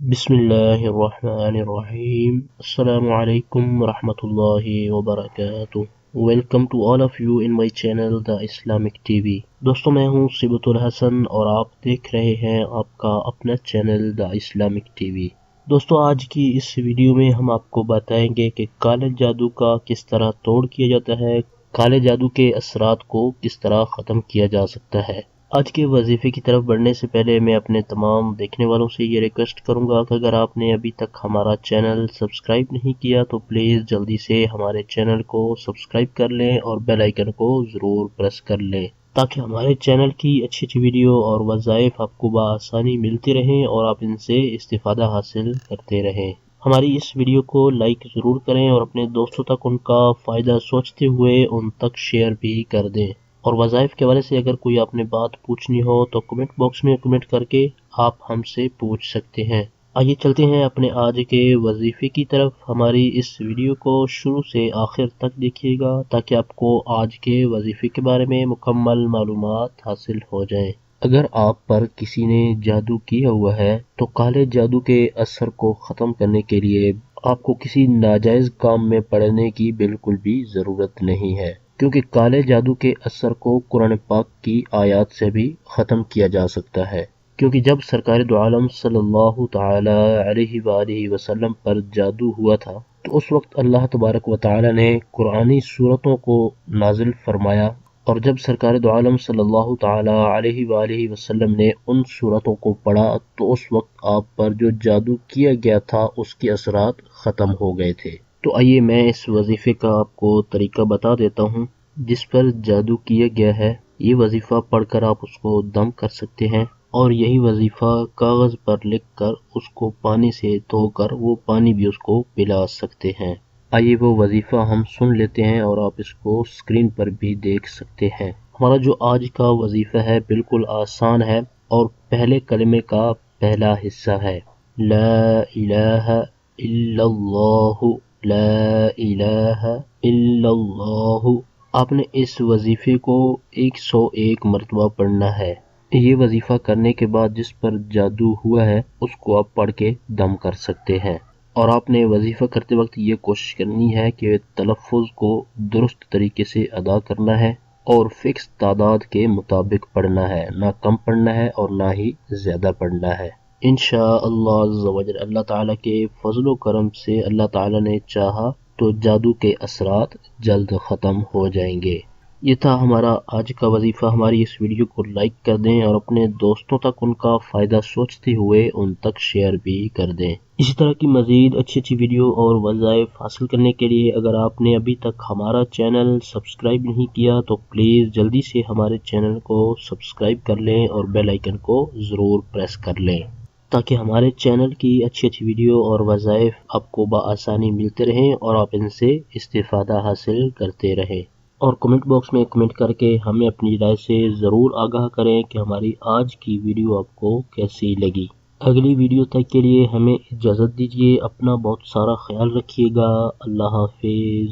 Bismillahirrahmanirrahim. Assalamualaikum warahmatullahi wabarakatuh. Welcome to all of you in my channel The Islamic TV. दोस्तों मैं हूँ सिबतुल हसन और आप देख रहे हैं आपका अपना चैनल The Islamic TV. दोस्तों आज की इस वीडियो में हम आपको बताएंगे कि काले जादू का किस तरह तोड़ किया जाता है, काले जादू के असरात को किस तरह ख़त्म किया जा सकता है। आज के वजीफे की तरफ बढ़ने से पहले मैं अपने तमाम देखने वालों से ये रिक्वेस्ट करूंगा कि अगर आपने अभी तक हमारा चैनल सब्सक्राइब नहीं किया तो प्लीज़ जल्दी से हमारे चैनल को सब्सक्राइब कर लें और बेल आइकन को ज़रूर प्रेस कर लें ताकि हमारे चैनल की अच्छी अच्छी वीडियो और वज़ाइफ आपको बआसानी मिलती रहें और आप इनसे इस्तिफ़ादा हासिल करते रहें। हमारी इस वीडियो को लाइक ज़रूर करें और अपने दोस्तों तक उनका फ़ायदा सोचते हुए उन तक शेयर भी कर दें। और वज़ाइफ के हवाले से अगर कोई आपने बात पूछनी हो तो कमेंट बॉक्स में कमेंट करके आप हमसे पूछ सकते हैं। आइए चलते हैं अपने आज के वजीफे की तरफ। हमारी इस वीडियो को शुरू से आखिर तक देखिएगा ताकि आपको आज के वजीफे के बारे में मुकम्मल मालूमात हासिल हो जाएं। अगर आप पर किसी ने जादू किया हुआ है तो काले जादू के असर को ख़त्म करने के लिए आपको किसी नाजायज़ काम में पड़ने की बिल्कुल भी ज़रूरत नहीं है, क्योंकि काले जादू के असर को कुरान पाक की आयत से भी ख़त्म किया जा सकता है। क्योंकि जब सरकार दो आलम सल्लल्लाहु ताला अलैहि वसल्लम पर जादू हुआ था तो उस वक्त अल्लाह तबारक व तआला ने कुरानी सूरतों को नाजिल फरमाया, और जब सरकार दो आलम सल्लल्लाहु ताला अलैहि वसल्लम ने उन सूरतों को पढ़ा तो उस वक्त आप पर जो जादू किया गया था उसके असरात ख़त्म हो गए थे। तो आइए मैं इस वजीफे का आपको तरीका बता देता हूँ जिस पर जादू किया गया है। ये वजीफा पढ़कर आप उसको दम कर सकते हैं और यही वजीफा कागज़ पर लिख कर उसको पानी से धोकर वो पानी भी उसको पिला सकते हैं। आइए वो वजीफा हम सुन लेते हैं और आप इसको स्क्रीन पर भी देख सकते हैं। हमारा जो आज का वजीफा है बिल्कुल आसान है और पहले कलमे का पहला हिस्सा है ला इलाहा इल्लल्लाहु ला इलाहा इल्लल्लाहु। आपने इस वजीफे को 101 मरतबा पढ़ना है। ये वजीफा करने के बाद जिस पर जादू हुआ है उसको आप पढ़ के दम कर सकते हैं। और आपने वजीफा करते वक्त ये कोशिश करनी है कि तलफ़ुज़ को दुरुस्त तरीके से अदा करना है और फिक्स तादाद के मुताबिक पढ़ना है, ना कम पढ़ना है और ना ही ज़्यादा पढ़ना है। इंशाअल्लाह अज़्ज़वजल अल्लाह ताला के फज़ल व करम से अल्लाह ताला ने चाहा तो जादू के असरात जल्द ख़त्म हो जाएंगे। ये था हमारा आज का वजीफा। हमारी इस वीडियो को लाइक कर दें और अपने दोस्तों तक उनका फ़ायदा सोचते हुए उन तक शेयर भी कर दें। इसी तरह की मज़ीद अच्छी अच्छी वीडियो और वज़ाइफ हासिल करने के लिए अगर आपने अभी तक हमारा चैनल सब्सक्राइब नहीं किया तो प्लीज़ जल्दी से हमारे चैनल को सब्सक्राइब कर लें और बेल आइकन को ज़रूर प्रेस कर लें ताकि हमारे चैनल की अच्छी अच्छी वीडियो और वज़ाइफ आपको बआसानी मिलते रहें और आप इनसे इस्तिफ़ादा हासिल करते रहें। और कमेंट बॉक्स में कमेंट करके हमें अपनी राय से ज़रूर आगाह करें कि हमारी आज की वीडियो आपको कैसी लगी। अगली वीडियो तक के लिए हमें इजाज़त दीजिए। अपना बहुत सारा ख्याल रखिएगा। अल्लाह हाफिज़।